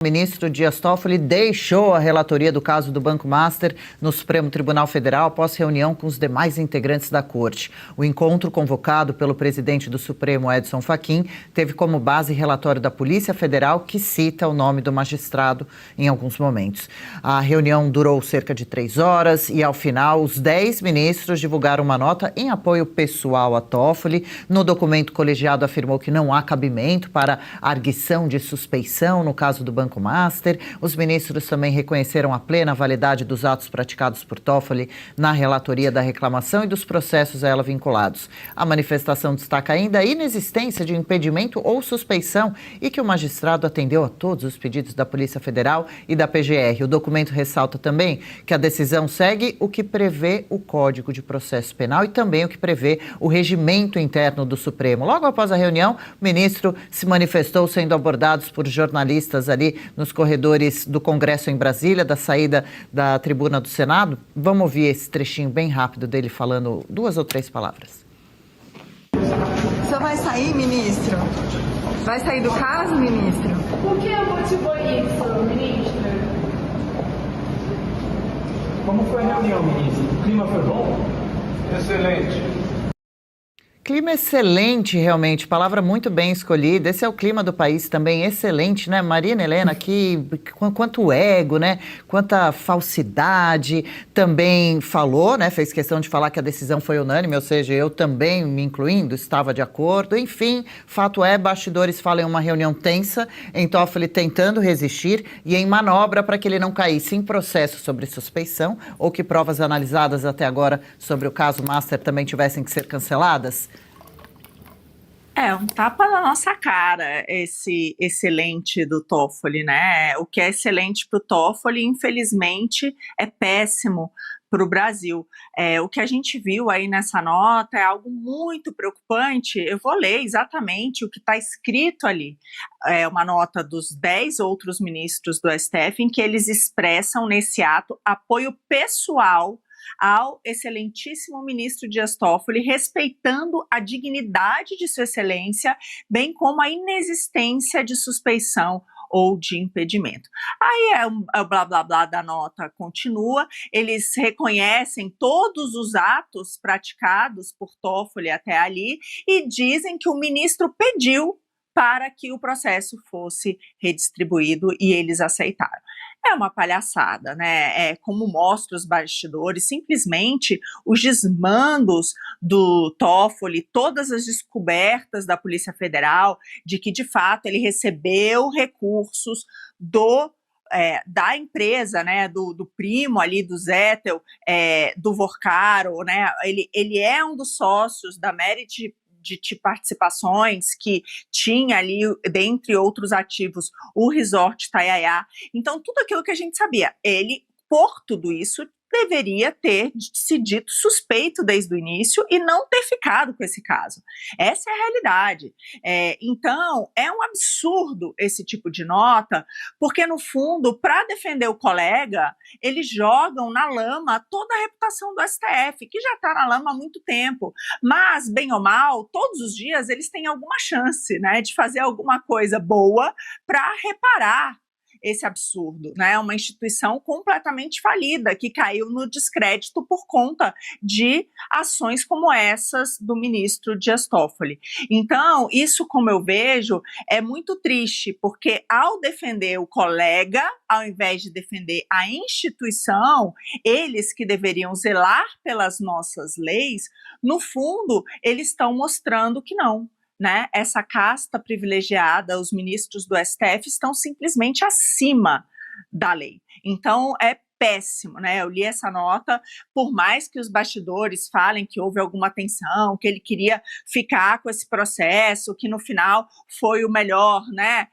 O ministro Dias Toffoli deixou a relatoria do caso do Banco Master no Supremo Tribunal Federal após reunião com os demais integrantes da corte. O encontro convocado pelo presidente do Supremo, Edson Fachin, teve como base relatório da Polícia Federal, que cita o nome do magistrado em alguns momentos. A reunião durou cerca de 3 horas e, ao final, os 10 ministros divulgaram uma nota em apoio pessoal a Toffoli. No documento, o colegiado afirmou que não há cabimento para arguição de suspeição no caso do Banco Master. Os ministros também reconheceram a plena validade dos atos praticados por Toffoli na relatoria da reclamação e dos processos a ela vinculados. A manifestação destaca ainda a inexistência de impedimento ou suspeição e que o magistrado atendeu a todos os pedidos da Polícia Federal e da PGR. O documento ressalta também que a decisão segue o que prevê o Código de Processo Penal e também o que prevê o regimento interno do Supremo. Logo após a reunião, o ministro se manifestou sendo abordados por jornalistas ali nos corredores do Congresso em Brasília, da saída da tribuna do Senado. Vamos ouvir esse trechinho bem rápido dele falando 2 ou 3 palavras. O senhor vai sair, ministro? Vai sair do caso, ministro? Por que motivou isso, ministro? Como foi a reunião, ministro? O clima foi bom? Excelente. Clima excelente, realmente, palavra muito bem escolhida. Esse é o clima do país também, excelente, né? Marina Helena, que quanto ego, né? Quanta falsidade. Também falou, né? Fez questão de falar que a decisão foi unânime, ou seja, eu também, me incluindo, estava de acordo. Enfim, fato é, bastidores falam em uma reunião tensa, em Toffoli tentando resistir e em manobra para que ele não caísse em processo sobre suspeição ou que provas analisadas até agora sobre o caso Master também tivessem que ser canceladas. É um tapa na nossa cara esse excelente do Toffoli, né? O que é excelente para o Toffoli, infelizmente, é péssimo para o Brasil. O que a gente viu aí nessa nota é algo muito preocupante. Eu vou ler exatamente o que está escrito ali. É uma nota dos 10 outros ministros do STF em que eles expressam nesse ato apoio pessoal ao excelentíssimo ministro Dias Toffoli, respeitando a dignidade de sua excelência, bem como a inexistência de suspeição ou de impedimento. Aí o blá blá blá da nota continua, eles reconhecem todos os atos praticados por Toffoli até ali e dizem que o ministro pediu para que o processo fosse redistribuído e eles aceitaram. É uma palhaçada, né? Como mostra os bastidores, simplesmente os desmandos do Toffoli, todas as descobertas da Polícia Federal de que, de fato, ele recebeu recursos da empresa, né, do primo ali, do Zettel, do Vorcaro, né? Ele é um dos sócios da Merit de participações, que tinha ali, dentre outros ativos, o Resort Itaiaia. Então, tudo aquilo que a gente sabia, ele, por tudo isso, deveria ter se dito suspeito desde o início e não ter ficado com esse caso. Essa é a realidade. Então, é um absurdo esse tipo de nota, porque, no fundo, para defender o colega, eles jogam na lama toda a reputação do STF, que já está na lama há muito tempo. Mas, bem ou mal, todos os dias eles têm alguma chance, né, de fazer alguma coisa boa para reparar esse absurdo, né? Uma instituição completamente falida, que caiu no descrédito por conta de ações como essas do ministro Dias Toffoli. Então, isso, como eu vejo, é muito triste, porque ao defender o colega, ao invés de defender a instituição, eles que deveriam zelar pelas nossas leis, no fundo, eles estão mostrando que não. Né? Essa casta privilegiada, os ministros do STF estão simplesmente acima da lei. Então, é péssimo, né? Eu li essa nota, por mais que os bastidores falem que houve alguma tensão, que ele queria ficar com esse processo, que no final foi o melhor, né?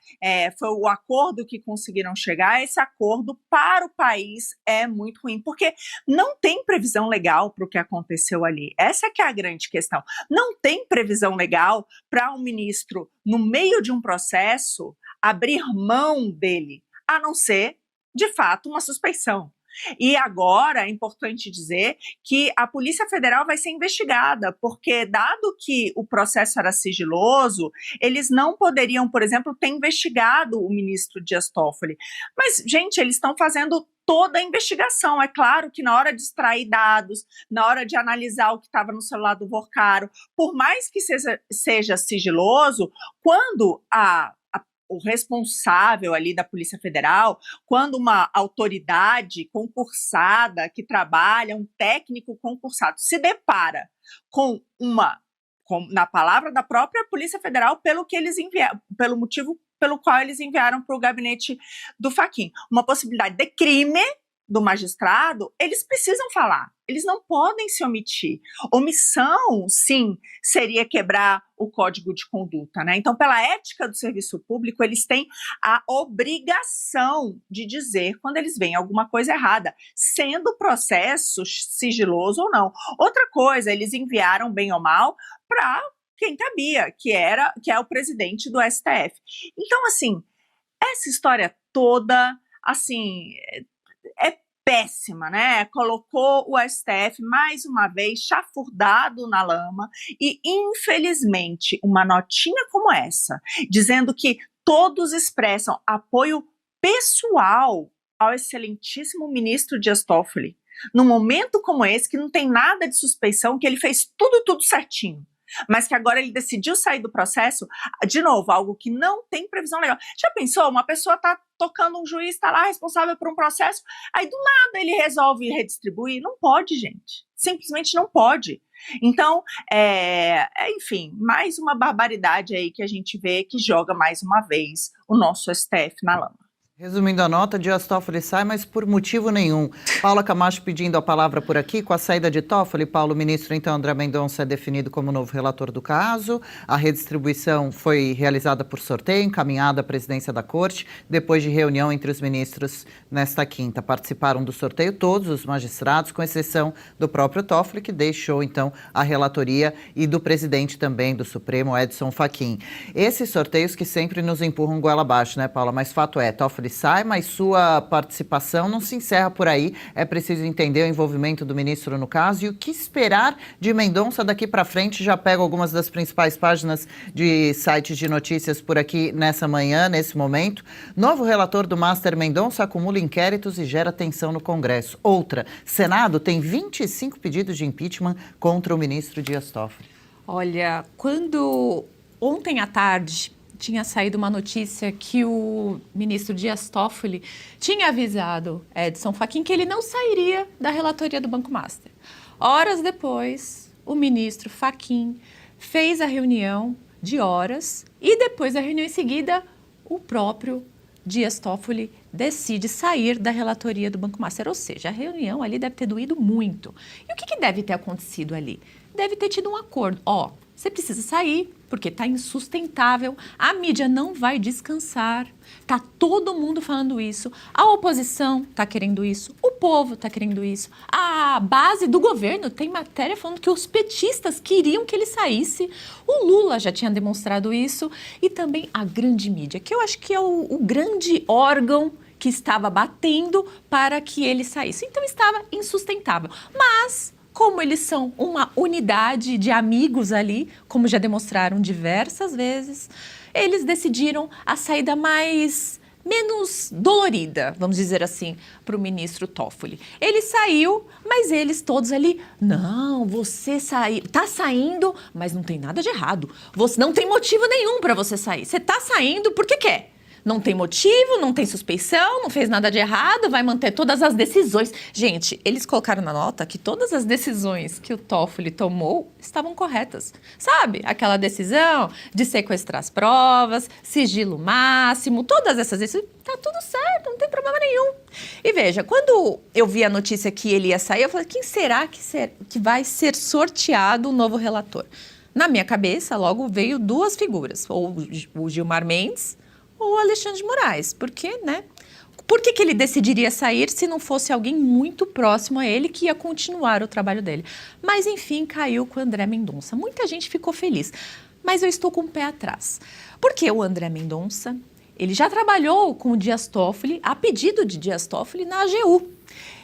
Foi o acordo que conseguiram chegar. Esse acordo para o país é muito ruim, porque não tem previsão legal para o que aconteceu ali. Essa que é a grande questão. Não tem previsão legal para um ministro, no meio de um processo, abrir mão dele, a não ser, de fato, uma suspeição. E agora é importante dizer que a Polícia Federal vai ser investigada, porque dado que o processo era sigiloso, eles não poderiam, por exemplo, ter investigado o ministro Dias Toffoli. Mas, gente, eles estão fazendo toda a investigação. É claro que na hora de extrair dados, na hora de analisar o que estava no celular do Vorcaro, por mais que seja sigiloso, quando o responsável ali da Polícia Federal, quando uma autoridade concursada que trabalha, um técnico concursado, se depara com na palavra da própria Polícia Federal, pelo motivo pelo qual eles enviaram para o gabinete do Fachin, uma possibilidade de crime do magistrado, eles precisam falar, eles não podem se omitir. Omissão, sim, seria quebrar o código de conduta, né? Então, pela ética do serviço público, eles têm a obrigação de dizer quando eles veem alguma coisa errada, sendo o processo sigiloso ou não. Outra coisa, eles enviaram, bem ou mal, para quem cabia, que é o presidente do STF. Então, assim, essa história toda, assim, é péssima, né? Colocou o STF mais uma vez chafurdado na lama e, infelizmente, uma notinha como essa, dizendo que todos expressam apoio pessoal ao excelentíssimo ministro Dias Toffoli, num momento como esse, que não tem nada de suspeição, que ele fez tudo certinho, mas que agora ele decidiu sair do processo, de novo, algo que não tem previsão legal. Já pensou? Uma pessoa está tocando, um juiz está lá responsável por um processo, aí do nada ele resolve redistribuir? Não pode, gente. Simplesmente não pode. Então, enfim, mais uma barbaridade aí que a gente vê que joga mais uma vez o nosso STF na lama. Resumindo a nota, Dias Toffoli sai, mas por motivo nenhum. Paula Camacho pedindo a palavra por aqui. Com a saída de Toffoli, Paulo, o ministro, então, André Mendonça é definido como novo relator do caso. A redistribuição foi realizada por sorteio, encaminhada à presidência da Corte, depois de reunião entre os ministros nesta quinta. Participaram do sorteio todos os magistrados, com exceção do próprio Toffoli, que deixou, então, a relatoria, e do presidente também do Supremo, Edson Fachin. Esses sorteios que sempre nos empurram goela abaixo, né, Paula? Mas fato é, Toffoli sai, mas sua participação não se encerra por aí. É preciso entender o envolvimento do ministro no caso e o que esperar de Mendonça daqui para frente. Já pego algumas das principais páginas de sites de notícias por aqui nessa manhã, nesse momento. Novo relator do Master Mendonça acumula inquéritos e gera tensão no Congresso. Outra, Senado tem 25 pedidos de impeachment contra o ministro Dias Toffoli. Olha, quando ontem à tarde tinha saído uma notícia que o ministro Dias Toffoli tinha avisado Edson Fachin que ele não sairia da relatoria do Banco Master. Horas depois, o ministro Fachin fez a reunião de horas e depois da reunião em seguida, o próprio Dias Toffoli decide sair da relatoria do Banco Master. Ou seja, a reunião ali deve ter doído muito. E o que deve ter acontecido ali? Deve ter tido um acordo. Você precisa sair, porque está insustentável, a mídia não vai descansar, está todo mundo falando isso, a oposição está querendo isso, o povo está querendo isso, a base do governo tem matéria falando que os petistas queriam que ele saísse, o Lula já tinha demonstrado isso, e também a grande mídia, que eu acho que é o grande órgão que estava batendo para que ele saísse. Então estava insustentável, mas como eles são uma unidade de amigos ali, como já demonstraram diversas vezes, eles decidiram a saída menos dolorida, vamos dizer assim, para o ministro Toffoli. Ele saiu, mas eles todos ali, não, você tá saindo, mas não tem nada de errado. Você não tem motivo nenhum para você sair. Você tá saindo porque quer. Não tem motivo, não tem suspeição, não fez nada de errado, vai manter todas as decisões. Gente, eles colocaram na nota que todas as decisões que o Toffoli tomou estavam corretas. Sabe? Aquela decisão de sequestrar as provas, sigilo máximo, todas essas decisões, tá tudo certo, não tem problema nenhum. E veja, quando eu vi a notícia que ele ia sair, eu falei, quem será que vai ser sorteado o novo relator? Na minha cabeça, logo veio duas figuras, ou o Gilmar Mendes ou o Alexandre de Moraes, porque, né? Por que ele decidiria sair se não fosse alguém muito próximo a ele que ia continuar o trabalho dele? Mas, enfim, caiu com o André Mendonça. Muita gente ficou feliz, mas eu estou com o pé atrás. Porque o André Mendonça, ele já trabalhou com o Dias Toffoli, a pedido de Dias Toffoli, na AGU.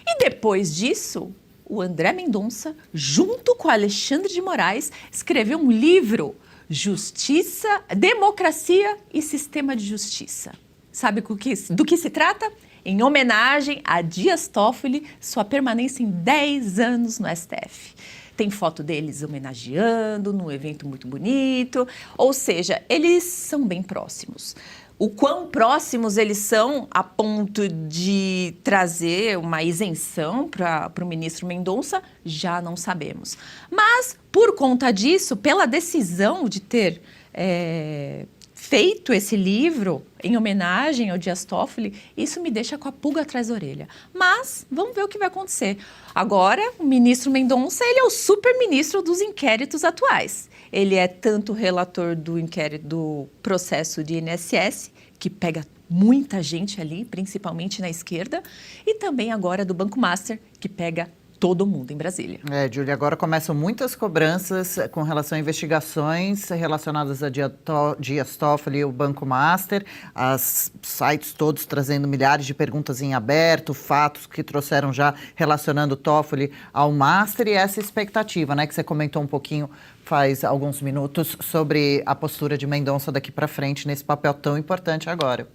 E depois disso, o André Mendonça, junto com o Alexandre de Moraes, escreveu um livro, Justiça, Democracia e Sistema de Justiça. Sabe do que se trata? Em homenagem a Dias Toffoli, sua permanência em 10 anos no STF. Tem foto deles homenageando num evento muito bonito, ou seja, eles são bem próximos. O quão próximos eles são a ponto de trazer uma isenção para o ministro Mendonça, já não sabemos. Mas, por conta disso, pela decisão de ter feito esse livro em homenagem ao Dias Toffoli, isso me deixa com a pulga atrás da orelha. Mas vamos ver o que vai acontecer. Agora, o ministro Mendonça, ele é o super-ministro dos inquéritos atuais. Ele é tanto relator do inquérito do processo de INSS, que pega muita gente ali, principalmente na esquerda, e também agora do Banco Master, que pega todo mundo em Brasília. Júlia, agora começam muitas cobranças com relação a investigações relacionadas a Dias Toffoli e o Banco Master, as sites todos trazendo milhares de perguntas em aberto, fatos que trouxeram já relacionando Toffoli ao Master e essa expectativa, né, que você comentou um pouquinho faz alguns minutos sobre a postura de Mendonça daqui para frente nesse papel tão importante agora.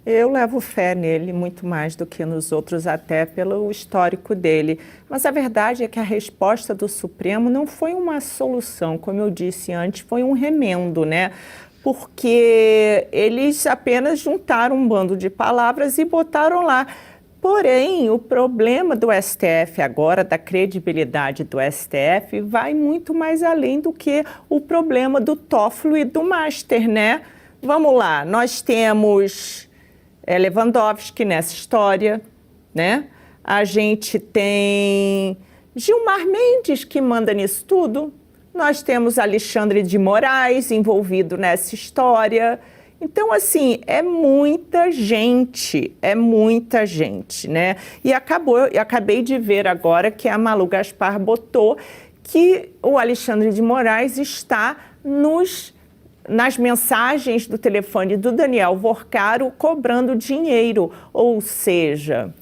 Eu levo fé nele muito mais do que nos outros, até pelo histórico dele. Mas a verdade é que a resposta do Supremo não foi uma solução, como eu disse antes, foi um remendo, né? Porque eles apenas juntaram um bando de palavras e botaram lá. Porém, o problema do STF agora, da credibilidade do STF, vai muito mais além do que o problema do Toffoli e do Master, né? Vamos lá, nós temos Lewandowski nessa história, né? A gente tem Gilmar Mendes, que manda nisso tudo. Nós temos Alexandre de Moraes envolvido nessa história. Então, assim, é muita gente, né? E acabei de ver agora que a Malu Gaspar botou que o Alexandre de Moraes está nas mensagens do telefone do Daniel Vorcaro cobrando dinheiro, ou seja,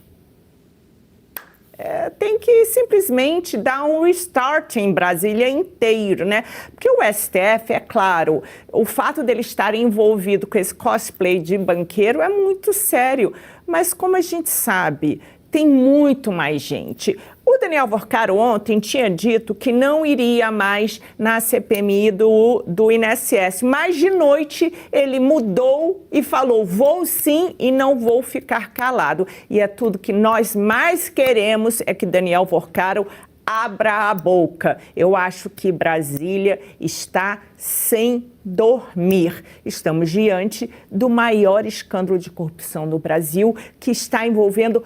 tem que simplesmente dar um restart em Brasília inteiro, né? Porque o STF, é claro, o fato dele estar envolvido com esse cosplay de banqueiro é muito sério, mas como a gente sabe, tem muito mais gente. O Daniel Vorcaro ontem tinha dito que não iria mais na CPMI do INSS, mas de noite ele mudou e falou: vou sim e não vou ficar calado. E é tudo que nós mais queremos é que Daniel Vorcaro abra a boca. Eu acho que Brasília está sem dormir. Estamos diante do maior escândalo de corrupção no Brasil, que está envolvendo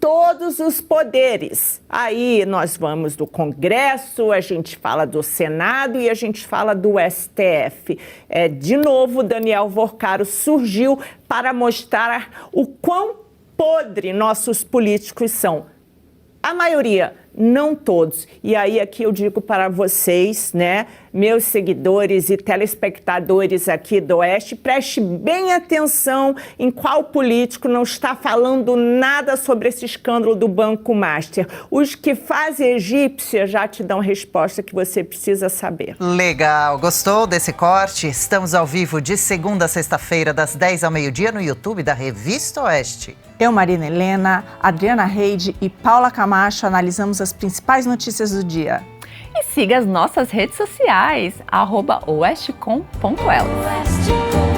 todos os poderes. Aí nós vamos do Congresso, a gente fala do Senado e a gente fala do STF. De novo, Daniel Vorcaro surgiu para mostrar o quão podre nossos políticos são. A maioria, não todos. E aí aqui eu digo para vocês, né, meus seguidores e telespectadores aqui do Oeste, preste bem atenção em qual político não está falando nada sobre esse escândalo do Banco Master. Os que fazem egípcia já te dão a resposta que você precisa saber. Legal, gostou desse corte? Estamos ao vivo de segunda a sexta-feira, das 10 ao meio-dia, no YouTube da Revista Oeste. Eu, Marina Helena, Adriana Reide e Paula Camacho analisamos as principais notícias do dia. E siga as nossas redes sociais, @oestecom.elas.